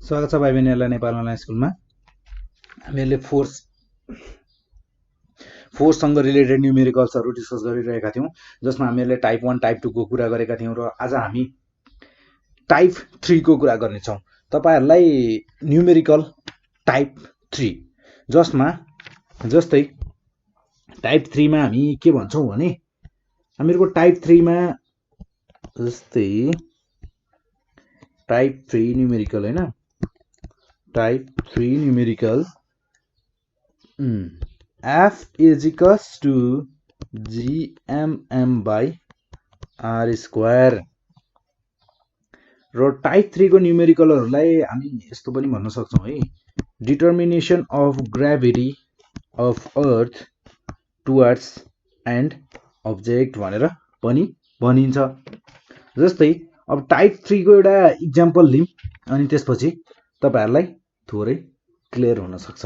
स्वागत छ भाइ बहिनीहरुलाई नेपाल अनलाइन स्कुलमा। हामीले फोर्ससँग रिलेटेड न्युमेरिकल्सहरु डिस्कस गरिरहेका थियौं, जसमा हामीले टाइप 1 टाइप 2 को कुरा गरेका थियौं र आज हामी टाइप 3 को कुरा गर्नेछौं। तपाईहरुलाई न्युमेरिकल टाइप 3 जस्तै टाइप 3 मा हामी के भन्छौं भने हामीहरुको टाइप 3 मा जस्तै टाइप 3 न्युमेरिकल हैन, type 3 numerical f is equals to gmm by r square र टाइप 3 को न्युमेरिकलहरुलाई हामी यस्तो पनि भन्न सक्छौं है, determination of gravity of earth towards and object भनेर पनि भनिन्छ। जस्तै अब टाइप 3 को एउटा एक्जाम्पल लिम अनि त्यसपछि तपाईहरुलाई थोरै क्लियर हुन सक्छ।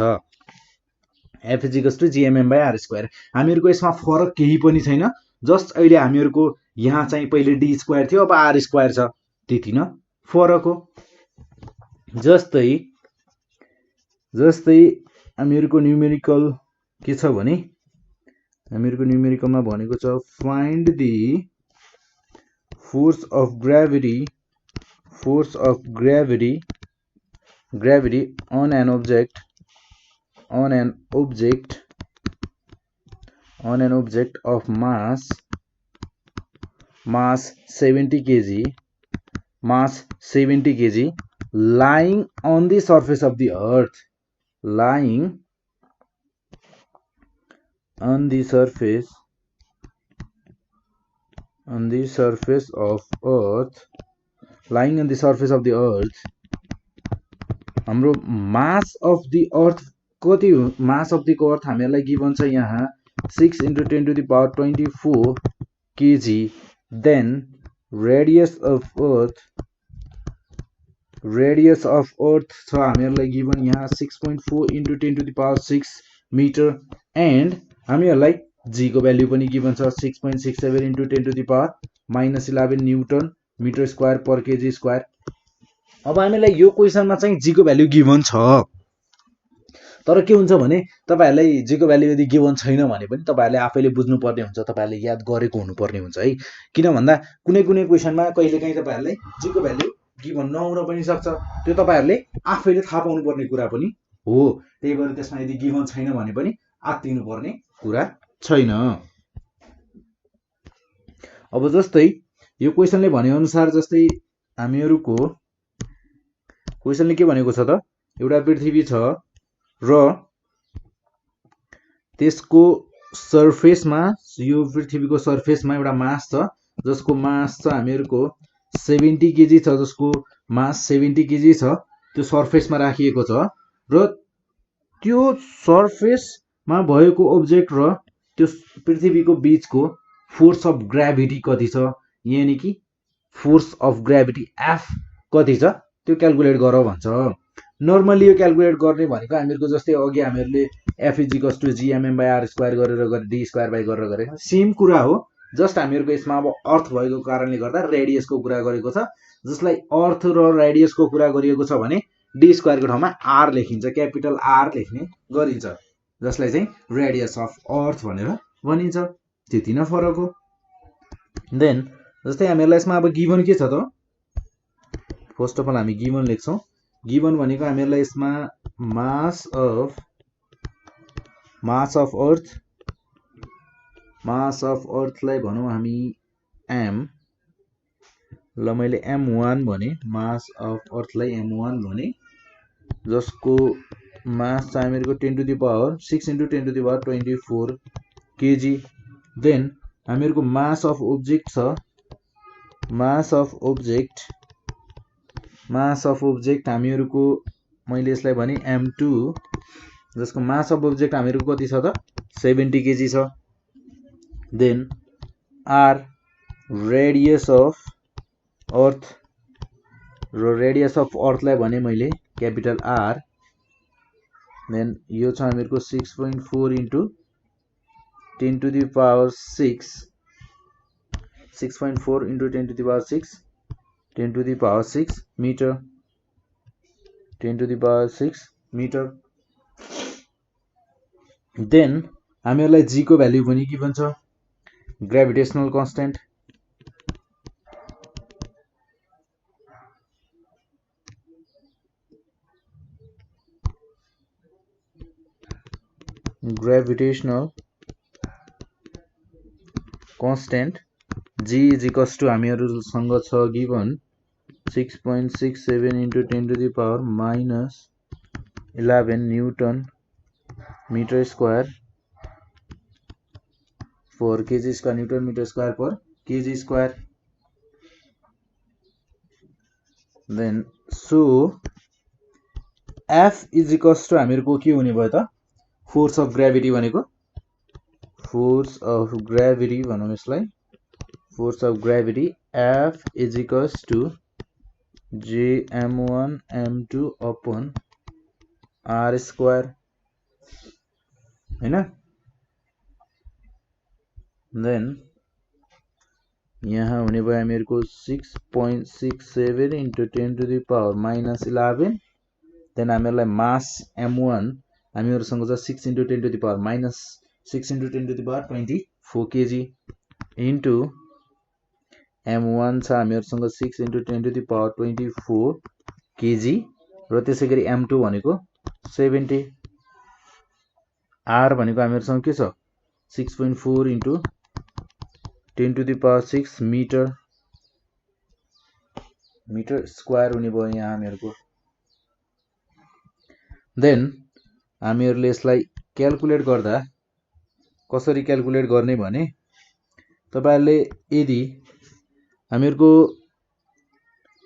f is equals to gmm by r square हामीहरुको यसमा फरक केही पनि छैन, जस्ट अहिले हामीहरुको यहाँ चाहिँ पहिले d स्क्वायर थियो, अब r स्क्वायर छ, त्यति न फरक हो। जस्तै हामीहरुको न्युमेरिकल के छ भने हामीहरुको न्युमेरिकलमा भनेको छ find the force of gravity on an object of mass 70 kg lying on the surface of the earth, lying on the surface of the earth हाम्रो मास अफ द अर्थ कति हो? मास अफ द अर्थ हामीलाई given छ यहाँ 6 × 10⁻24 kg। Then radius of earth छ हामीलाई given यहाँ 6.4 × 10⁻6 metre and हामीलाई g को भ्यालु पनि गिवन छ 6.67 × 10⁻11 newton metre square per kg square. अब हामीलाई यो क्वेशनमा चाहिँ g को भ्यालु गिवन छ, तर के हुन्छ भने तपाईहरुलाई g को भ्यालु यदि गिवन छैन भने पनि तपाईहरुले आफैले बुझ्नु पर्ने हुन्छ, तपाईहरुले याद गरेको हुनुपर्ने हुन्छ है। किन भन्दा कुनै क्वेशनमा कहिलेकाहीँ तपाईहरुलाई g को भ्यालु गिवन नहुन पनि सक्छ, त्यो तपाईहरुले आफैले थाहा पाउनु पर्ने कुरा पनि हो। त्यही भएर त्यसमा यदि गिवन छैन भने पनि आत्तिनु पर्ने कुरा छैन। अब जस्तै यो क्वेशनले भने अनुसार जस्तै हामीहरुको क्वेशनले के भनेको छ त, एउटा पृथ्वी छ र त्यसको सर्फेसमा, यो पृथ्वीको सर्फेसमा एउटा मास छ जसको मास छ हामीहरुको 70 केजी छ, जसको मास 70 केजी छ, त्यो सर्फेसमा राखिएको छ र त्यो सर्फेसमा भएको अब्जेक्ट र त्यो पृथ्वीको बीचको फोर्स अफ ग्राभिटी कति छ, यानी कि फोर्स अफ ग्राभिटी f कति छ त्यो क्याल्कुलेट गर भन्छ। नर्मली यो क्याल्कुलेट गर्ने भनेको हामीहरुको जस्तै अघि हामीहरुले f = gmm by r square गरेर d स्क्वायर बाइ गरेर गरेको सेम कुरा हो, जस्ट हामीहरुको यसमा अब अर्थ भएको कारणले गर्दा रेडियसको कुरा गरेको छ। जसलाई अर्थ र रेडियसको कुरा गरिएको छ भने d स्क्वायर को ठाउँमा r लेखिन्छ, क्यापिटल R लेख्ने गरिन्छ, जसलाई चाहिँ रेडियस अफ अर्थ भनेर भनिन्छ, त्यति नै फरक हो। देन जस्तै हामीहरुलाई यसमा अब गिवन के छ त, फर्स्ट अफ अल हामी गिवन लेख्छौं। गिवन भनेको हामीहरुलाई यसमा मास अफ अर्थलाई भनौं हामी m, ल मैले m1 भने, मास अफ अर्थलाई m1 भने, जसको मास चाहिँ हामीहरुको 6 × 10⁻24 केजी। देन हामीहरुको मास अफ अब्जेक्ट छ, मास अफ अब्जेक्ट हामीहरुको मैले यसलाई भने m2, जसको मास अफ अब्जेक्ट हामीहरुको कति छ त 70 केजी छ। Then r radius of earth, र रेडियस अफ अर्थलाई भने मैले क्यापिटल R। देन यो छ हामीहरुको 6.4 × 10⁻6 6.4 × 10⁻6 meter। 10⁶ मिटर। देन हामीहरूलाई g को भ्यालु पनि गिभन छ, gravitational constant g is equals to हामीहरूसँग छ given 6.67 into 10⁻11 newton metre square for kg square, newton metre square per kg square. Then so F is equals to हामीहरूको के हुने भयो त, फोर्स अफ ग्रेभिटी भनेको, फोर्स अफ ग्रेभिटी भनौँ यसलाई, force of gravity F is equals to JM1 M2 upon R square हैन। Then यहाँ हुने भयो हामीहरूको 6.67 into 10⁻11। देन हामीहरूलाई मास M1 हामीहरूसँग छ 6 into 10⁻6 into 10⁻24 kg into M1 छ हामीहरूसँग 6 into 10⁻24 kg र त्यसै गरी M2 भनेको 70, R भनेको हामीहरूसँग के छ 6.4 into 10⁶ मिटर स्क्वायर हुने भयो यहाँ हामीहरूको। देन हामीहरूले यसलाई क्याल्कुलेट गर्दा कसरी क्याल्कुलेट गर्ने भने, तपाईहरुले यदि हामीहरूको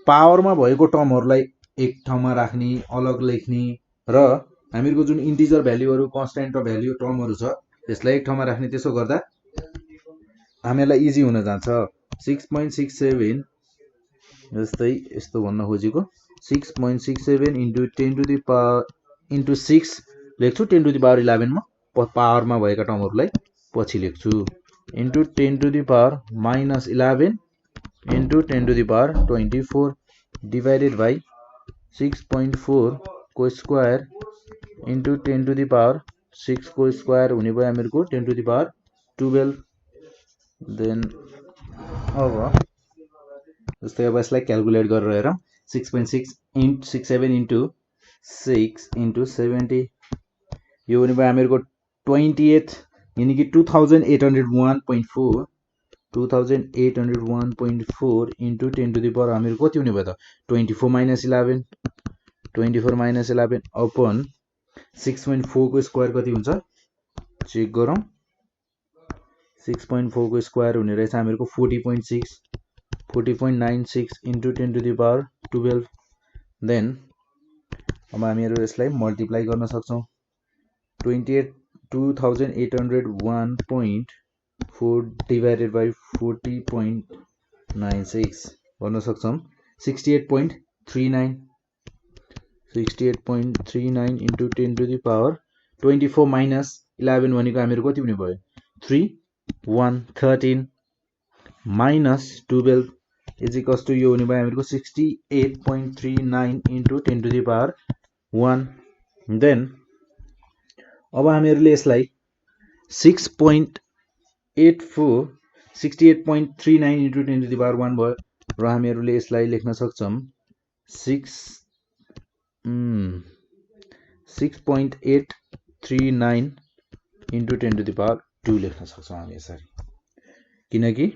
पावरमा भएको टर्महरूलाई एक ठाउँमा राख्ने, अलग लेख्ने र हामीहरूको जुन इन्टिजर भ्यालुहरु, कन्स्ट्यान्ट भ्यालु टर्महरु छ त्यसलाई एक ठाउँमा राख्ने, त्यसो गर्दा हामीलाई इजी हुन जान्छ। 6.67 जस्तै यस्तो भन्न खोजेको 6.67 into 10⁻6 लेख्छु, 10⁻11 मा पावरमा भएका टर्महरुलाई पछि लेख्छु, into 10⁻11 into 10⁻24 divided by 6.4 को स्क्वायर into 10⁻6 को स्क्वायर हुने भयो हामीहरूको 10⁻12। देन अब जस्तै अब यसलाई क्याल्कुलेट गरेर हेरौँ, 6.67 into 6 into 70 यो हुने भयो हामीहरूको 28 यानी कि 2801.4 2801.4 into 10⁻, हामीहरूको कति हुने भयो त 24 minus 11 अपन 6.4 को स्क्वायर कति हुन्छ चेक गरौँ। 6.4 को स्क्वायर हुने रहेछ हामीहरूको 40.96 into 10⁻12। देन अब हामीहरू यसलाई मल्टिप्लाई गर्न सक्छौं, 2801.4 divided by 40.96 गर्न सक्छौं 68.39 into 10⁻24 minus 11 भनेको हामीहरू कति हुने भयो 13 minus 12 is equals to यो हुने भयो हामीहरूको 68.39 into 10⁻1। देन अब हामीहरूले यसलाई 68.39 into 10⁻1 भयो र हामीहरूले यसलाई लेख्न सक्छौं 6.839 into 10⁻2 लेख्न सक्छौं हामी यसरी, किनकि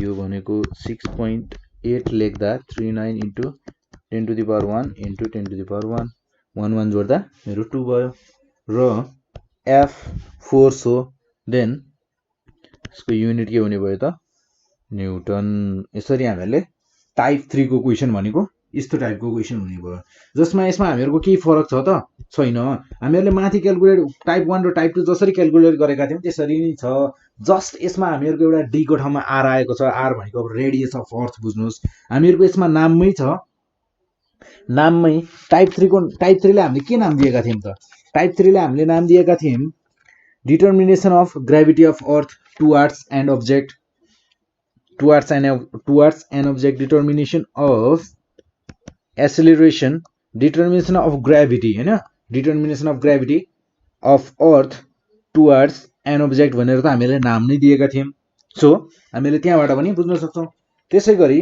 यो भनेको 6.8 लेख्दा 39 into 10⁻1 into 10⁻1 1 जोड्दा मेरो 2 भयो र F फोर्स हो। देन यसको युनिट के हुने भयो त न्यूटन। यसरी हामीले टाइप 3 को क्वेशन भनेको यस्तो टाइपको क्वेशन हुने भयो, जसमा यसमा हामीहरूको के फरक छ त छैन। हामीहरूले माथि क्याल्कुलेट टाइप 1 र टाइप 2 जसरी क्याल्कुलेट गरेका थियौं त्यसरी नै छ, जस्ट यसमा हामीहरूको एउटा डी को ठाउँमा आर आएको छ। आर भनेको अब रेडियस अफ अर्थ बुझ्नुस्, हामीहरूको यसमा नाममै छ, नाममै टाइप 3 ले हामीले के नाम दिएका थियौं त टाइप 3 ले हामीले नाम दिएका थियौं determination of gravity of earth towards an object, towards an object, determination of acceleration determination of gravity हैन, determination of gravity of earth towards an object भनेर त हामीले नाम नै दिएका थियौं। सो हामीले त्यहाँबाट पनि बुझ्न सक्छौं। त्यसै गरी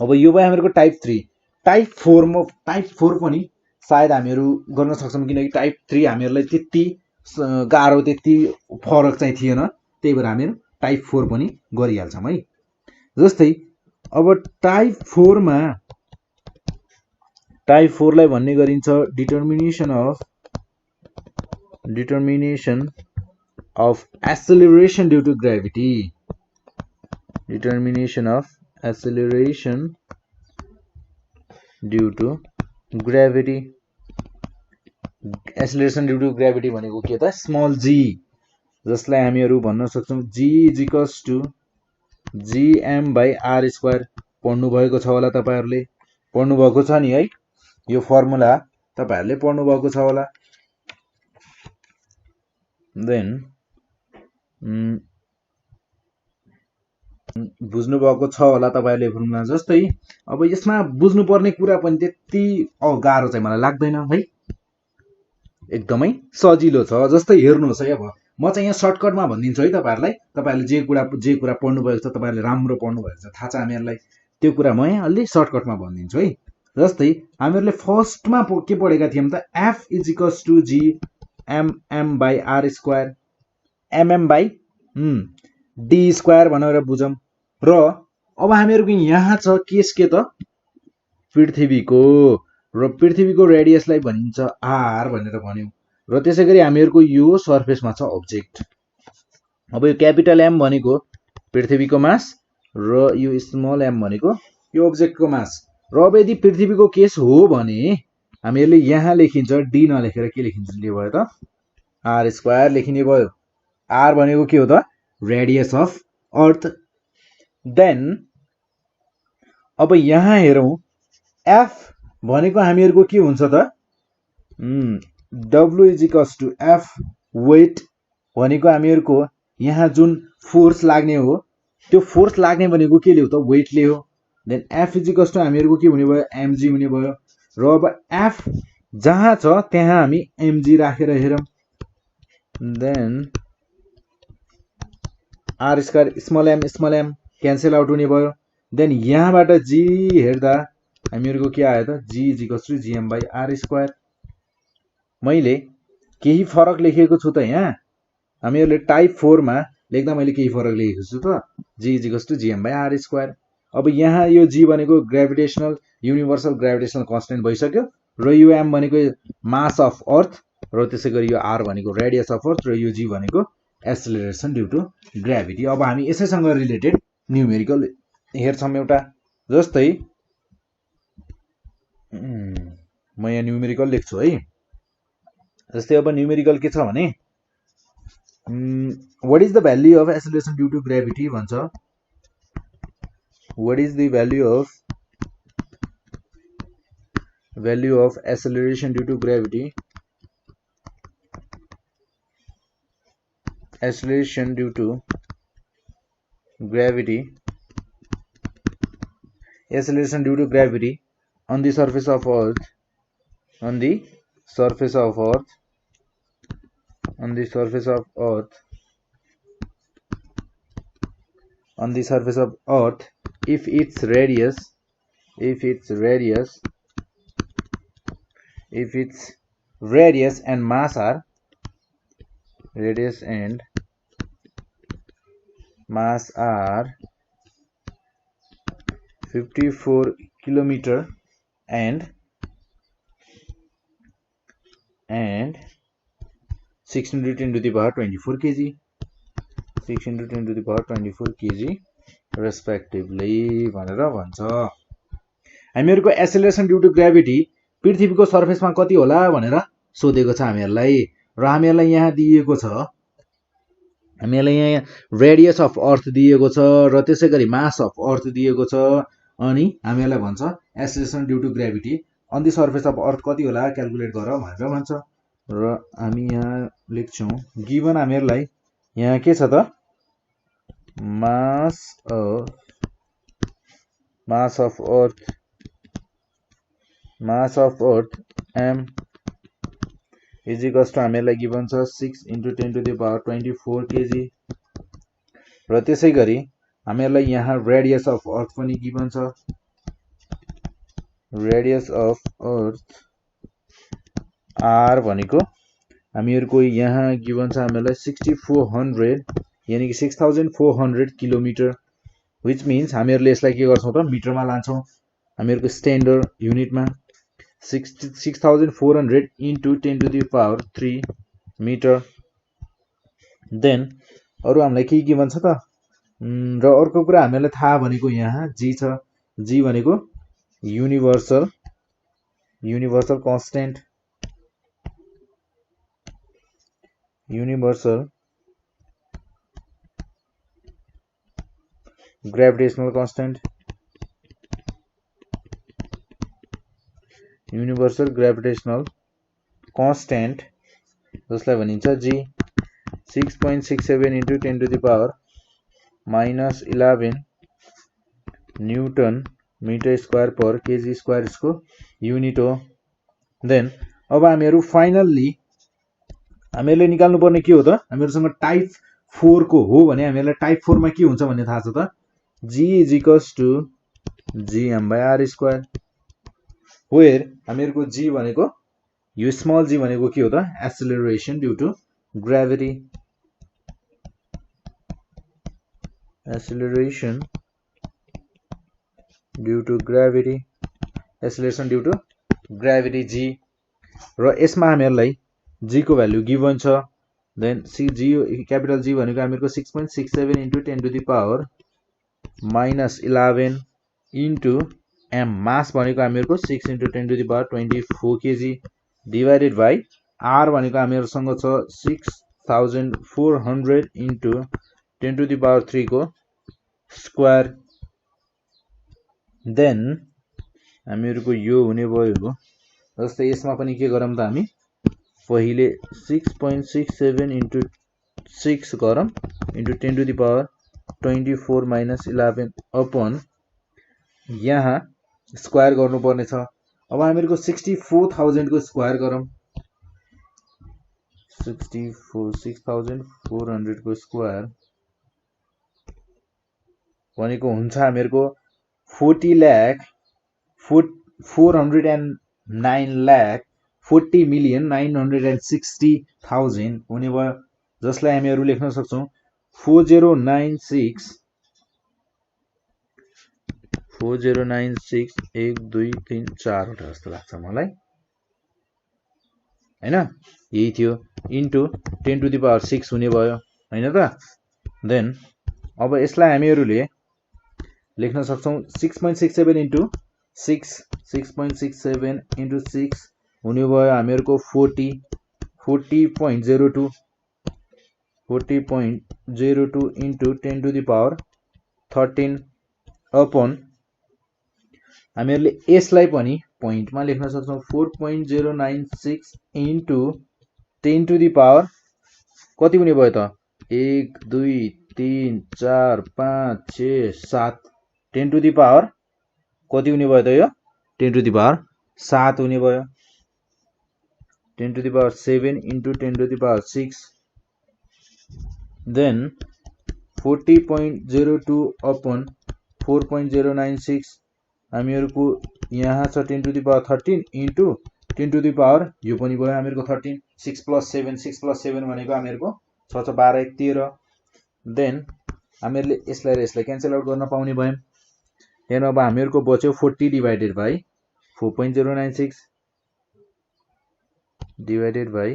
अब यो भयो हामीहरुको टाइप 3। टाइप 4 पनि सायद हामीहरु गर्न सक्छौं, किनकि टाइप 3 हामीहरुलाई त्यति गाह्रो त्यति फरक चाहिँ थिएन, त्यही भएर हामीहरु टाइप 4 पनि गरिहाल्छौं है। जस्तै अब टाइप 4 मा टाइप 4 लाई भन्ने गरिन्छ determination of acceleration due to gravity. Determination of acceleration due to gravity. Acceleration due to gravity भनेको के त, स्मल जी, जसलाई हामीहरु भन्न सक्छौं g इक्वल्स टु gm/r²। पढ्नु भएको छ होला, तपाईहरुले पढ्नु भएको छ नि है, यो फर्मुला तपाईहरुले पढ्नु भएको छ होला। देन बुझ्नु भएको छ होला तपाईहरुले फर्मुला। जस्तै अब यसमा बुझ्नु पर्ने कुरा पनि त्यति गाह्रो चाहिँ मलाई लाग्दैन है, एकदमै सजिलो छ। जस्तै हेर्नुहोस् है, अब म चाहिँ यहाँ सर्टकटमा भनिदिन्छु है तपाईहरुलाई। तपाईहरुले जे कुरा पढ्नु भएको छ, तपाईहरुले राम्रो पढ्नु भएको छ, थाहा छ हामीहरुलाई, त्यो कुरा म यहाँ अलि सर्टकटमा भनिदिन्छु है। जस्तै हामीहरुले फर्स्टमा के पढेका थियौं त, f equals to g mm/r², mm/d² भनेर बुझौं। र अब हामीहरुको यहाँ छ केस के त, पृथ्वीको, र पृथ्वीको रेडियसलाई भनिन्छ r भनेर भन्यौ। र त्यसैगरी हामीहरुको यो सरफेसमा छ अब्जेक्ट। अब यो क्यापिटल M भनेको पृथ्वीको मास, र यो स्मल m भनेको यो अब्जेक्टको मास। र अब यदि पृथ्वीको केस हो भने हामीहरुले यहाँ लेखिन्छ d नलेखेर के लेखिन्छ भयो त, r² लेखिने भयो। r भनेको के हो त, रेडियस अफ अर्थ। देन अब यहाँ हेरौं, f भनेको हामीहरुको के हुन्छ त, w equals to f weight भनेको हामीहरुको यहाँ जुन फोर्स लाग्ने हो, त्यो फोर्स लाग्ने भनेको के हो त, वेटले हो। देन f इक्वल्स टु हामीहरुको के हुने भयो, mg हुने भयो। र अब f जहाँ छ त्यहाँ हामी mg राखेर हेरौं। Then r² small m cancel out हुने भयो। देन यहाँबाट g हेर्दा हामीहरुको के आयो त, g इक्वल्स टु gm/r²। मैले केही फरक लेखेको छु त यहाँ, हामीहरुले टाइप 4 मा लेख्दा मैले केही फरक लेखेको छु त, g इक्वल्स टु gm/r²। अब यहाँ यो g भनेको ग्रेभिटेशनल युनिभर्सल ग्रेभिटेशनल कन्स्टेन्ट भइसक्यो, र यो m भनेको मास अफ अर्थ, र त्यसैगरी यो r भनेको रेडियस अफ अर्थ, र यो g भनेको एक्सेलरेसन ड्यू टु ग्रेभिटी। अब हामी यसैसँग रिलेटेड न्यूमेरिकल हेर्छौं एउटा। जस्तै म यहाँ न्यूमेरिकल लेख्छु है। जस्तै अब न्यूमेरिकल के छ भने, what is the value of acceleration due to gravity भन्छ। What is the value of acceleration due to gravity, acceleration due to gravity, acceleration due to gravity on the surface of earth, on the surface of earth, on the surface of earth, on the surface of earth, if its radius and mass are, radius and mass are 54 kilometer and 610 to the power 24 kg, 610 to the power 24 kg respectively भनेर भन्छ। हामीहरुको acceleration due to gravity पृथ्वीको सरफेसमा कति होला भनेर सोधेको छ हामीहरुलाई, र हामीहरुलाई यहाँ दिएको छ, हामीहरुलाई यहाँ रेडियस अफ अर्थ दिएको छ, र त्यसैगरी मास अफ अर्थ दिएको छ, अनि हामीहरुलाई भन्छ acceleration due to gravity on the surface of earth कति होला क्याल्कुलेट गर भनेर भन्छ। र हामी यहाँ लेख्छौं, गिवन हामीहरुलाई यहाँ के छ त, mass of earth mass of earth m is equals to हामीलाई गिभन छ 6 × 10 to the power 24 kg र त्यसै गरी हामीलाई यहाँ रेडियस अफ अर्थ पनि गिभन छ रेडियस अफ अर्थ r भनेको हामीहरुको यहाँ गिभन छ हामीलाई 6400 यानी कि 6400 किलोमिटर which means हामीहरुले यसलाई के गर्छौं त मिटरमा लान्छौं हामीहरुको standard युनिटमा 6400 into 10 to the power 3 meter then अरु हामीलाई के गिभन छ त र अर्को कुरा हामीलाई थाहा भनेको यहाँ g छ g भनेको युनिभर्सल कांस्टेन्ट universal gravitational constant जसलाई भनिन्छ g 6.67 into 10 to the power minus 11 newton metre square per kg square इसको युनिट हो देन अब हामीहरु फाइनली हामीहरुले निकाल्नु पर्ने के हो त हामीहरुसँग टाइप 4 को हो भने हामीहरुलाई टाइप 4 मा के हुन्छ भन्ने थाहा छ त g = gm/r² वेयर हामीहरुको g भनेको यो स्मल g भनेको के हो त acceleration due to gravity acceleration due to gravity g र यसमा हामीहरुलाई g को भ्यालु गिभन छ देन g क्यापिटल G भनेको हामीहरुको 6.67 into 10 to the power minus 11 into m mass भनेको हामीहरुको 6 into 10 to the power 24 kg divided by r भनेको हामीहरुसँग छ 6400 into 10 to the power 3 को स्क्वायर देन हामीहरुको यो हुने भयो जस्तै यसमा पनि के गरौँ त हामी पहिले 6.67 into 6 गरौँ into 10 to the power 24 minus 11 upon यहाँ स्क्वायर गर्नु पर्ने छ अब हामीहरुको 64000 को स्क्वायर गरौँ 6400 को स्क्वायर भनेको हुन्छ हामीहरुको 40 लाख 409 लाख 40,960,000 हुने भयो जसलाई हामीहरु लेख्न सक्छौं 4096 1 2 3 4 वटा जस्तो लाग्छ मलाई हैन यही थियो इन्टु 10 to the power 6 हुने भयो हैन त देन अब यसलाई हामीहरुले लेख्न सक्छौं 6.67 into 6.67 into 6 हुने भयो हामीहरुको 40.02 into 10 to the power 13 upon हामीहरुले यसलाई पनि पॉइन्टमा लेख्न सक्छौं 4.096 into 10 to the power कति हुने भयो त 1 2 3 4 5 6 7 10 to the power कति हुने भयो त यो 10 to the power 7 हुने भयो 10 to the power 7 into 10 to the power 6 then 40.02 upon 4.096 हामीहरुको यहाँ छ 10 to the power 13 into 10 to the power यो पनि भयो हामीहरुको 13 6 plus 7 भनेको हामीहरुको 6 6 12 1 13 देन हामीहरुले यसलाई र यसलाई क्यान्सल आउट गर्न पाउने भयौं यहाँ अब हामीहरुको बच्यो 40 डिवाइडेड बाइ 4.096 divided by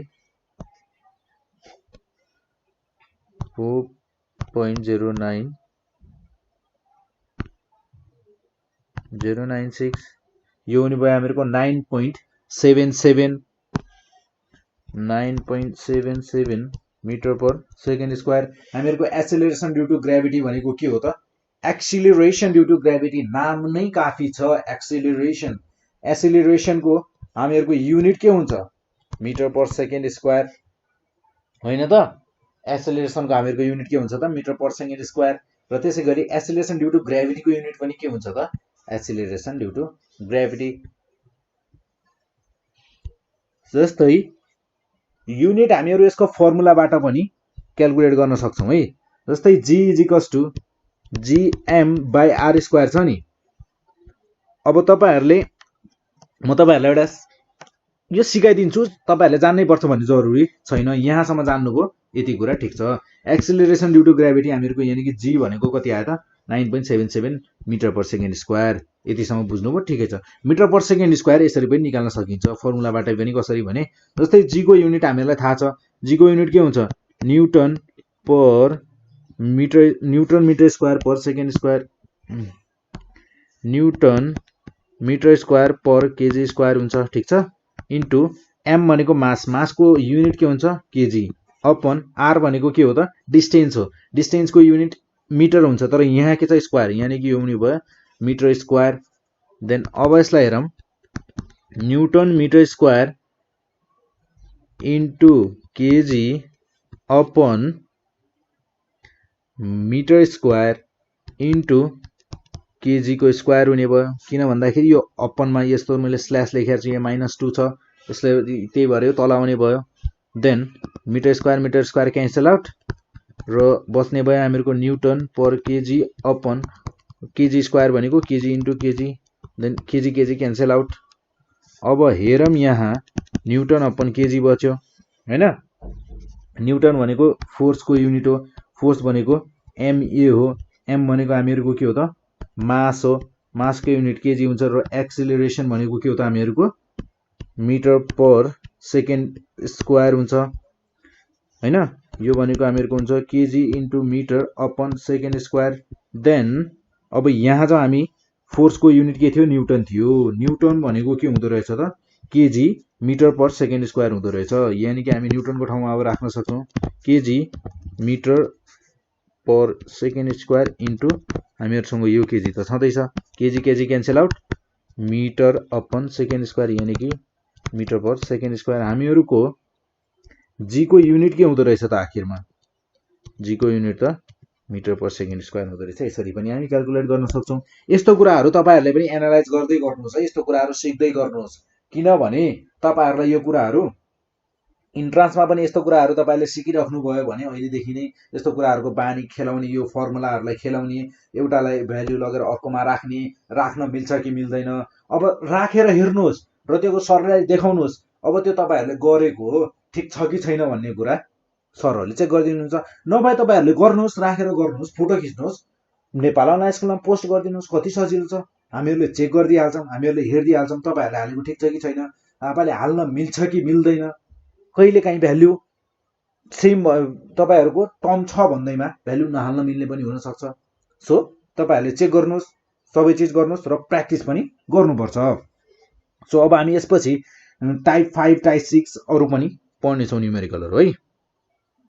4.096 यो हुने भयो हामीहरुको 9.77 मिटर पर सेकेन्ड स्क्वायर हामीहरुको एक्सेलरेसन ड्यू टु ग्रेभिटी भनेको के हो त एक्सेलरेसन ड्यू टु ग्रेभिटी नाम नै काफी छ एक्सेलरेसन को हामीहरुको युनिट के हुन्छ मीटर पर सेकेन्ड स्क्वायर हैन त एक्सेलरेसन को हामीहरुको युनिट के हुन्छ त मीटर पर सेकेन्ड स्क्वायर र त्यसैगरी एक्सेलरेसन ड्यू टु ग्रेभिटी को युनिट पनि के हुन्छ त एक्सेलरेसन ड्यू टु ग्रेभिटी जस्तै युनिट हामीहरू यसको फर्मुलाबाट पनि क्याल्कुलेट गर्न सक्छौँ है। जस्तै G = GM/R² छ नि। अब म तपाईँहरूलाई एउटा यो सिकाइदिन्छु, तपाईँहरूले जान्नै पर्छ भन्ने जरुरी छैन, यहाँसम्म जान्नुभयो यति कुरा ठिक छ। एक्सिलरेसन ड्यू टु ग्राभिटी हामीहरूको यानि कि G भनेको कति आयो त 9.77 m/s²। यतिसम्म बुझ्नुभयो ठिकै छ। m/s² यसरी पनि निकाल्न सकिन्छ, फर्मुलाबाट पनि। कसरी भने जस्तै G को युनिट हामीलाई थाहा छ, G को युनिट के हुन्छ न्युटन m/s²/s², न्युटन m/s²/kg² हुन्छ, ठिक छ। इन्टु m भनेको मासको युनिट के हुन्छ केजी, अपन r भनेको के हो त डिस्टेन्स हो, डिस्टेन्सको युनिट मिटर हुन्छ, तर यहाँ के छ स्क्वायर, यानी कि यो हुने भयो m/s²। देन अब यसलाई हेरौँ, newton m/s² into KG upon m/s² into KG को स्क्वायर हुने भयो। किन भन्दाखेरि यो अपनमा यस्तो मैले स्ल्यास लेखेर चाहिँ यहाँ -2 छ, यसले त्यही भएर यो तल आउने भयो। देन m/s² क्यान्सल आउट र बच्ने भयो हामीहरूको Nm/kg अपन kg² भनेको KG into KG, then KG cancel out. अब हेरौँ यहाँ न्युटन अपन केजी बच्यो हैन। न्युटन भनेको फोर्सको युनिट हो, फोर्स भनेको MA हो, M भनेको हामीहरूको के हो त मास हो, मासको युनिट केजी हुन्छ, र एक्सिलरेसन भनेको के हो त हामीहरूको m/s² हुन्छ हैन। यो भनेको हामीहरूको हुन्छ केजी इन्टु m/s²। देन अब यहाँ चाहिँ हामी फोर्सको युनिट के थियो न्युटन थियो, न्युटन भनेको के हुँदो रहेछ त केजी m/s² हुँदो रहेछ, यानी कि हामी न्युटनको ठाउँमा अब राख्न सक्छौँ केजी m/s² इन्टु हामीहरूसँग यो केजी त छँदैछ, केजी क्यान्सल आउट, m/s² यानी कि m/s²। हामीहरूको जी को युनिट के हुँदो रहेछ त आखिरमा, जी को युनिट त m/s² हुँदो रहेछ। यसरी पनि हामी क्याल्कुलेट गर्न सक्छौँ। यस्तो कुराहरू तपाईँहरूले पनि एनालाइज गर्दै गर्नुहोस् है, यस्तो कुराहरू सिक्दै गर्नुहोस्, किनभने तपाईँहरूलाई यो कुराहरू इन्ट्रान्समा पनि यस्तो कुराहरू तपाईँले सिकिराख्नु भयो भने अहिलेदेखि नै यस्तो कुराहरूको बानी खेलाउने, यो फर्मुलाहरूलाई खेलाउने, एउटालाई भ्याल्यु लगेर अर्कोमा राख्न मिल्छ कि मिल्दैन, अब राखेर हेर्नुहोस् र त्यो सरलाई देखाउनुहोस्। अब त्यो तपाईँहरूले गरेको हो ठिक छ कि छैन भन्ने कुरा सरहरूले चेक गरिदिनुहुन्छ। नभए तपाईँहरूले गर्नुहोस्, राखेर गर्नुहोस्, फोटो खिच्नुहोस्, नेपाल अनलाइन स्कुलमा पोस्ट गरिदिनुहोस्, कति सजिलो छ। हामीहरूले चेक गरिदिइहाल्छौँ, हामीहरूले हेरिदिइहाल्छौँ तपाईँहरूले हालेको ठिक छ कि छैन, तपाईँले हाल्न मिल्छ कि मिल्दैन। कहिले काहीँ भ्याल्यु सेम तपाईँहरूको टर्म छ भन्दैमा भ्याल्यु नहाल्न मिल्ने पनि हुनसक्छ। सो तपाईँहरूले चेक गर्नुहोस्, सबै चिज गर्नुहोस् र प्र्याक्टिस पनि गर्नुपर्छ। सो अब हामी यसपछि टाइप 5 टाइप 6 अरू पनि पढ्नेछौँ न्युमेरिकलहरू है।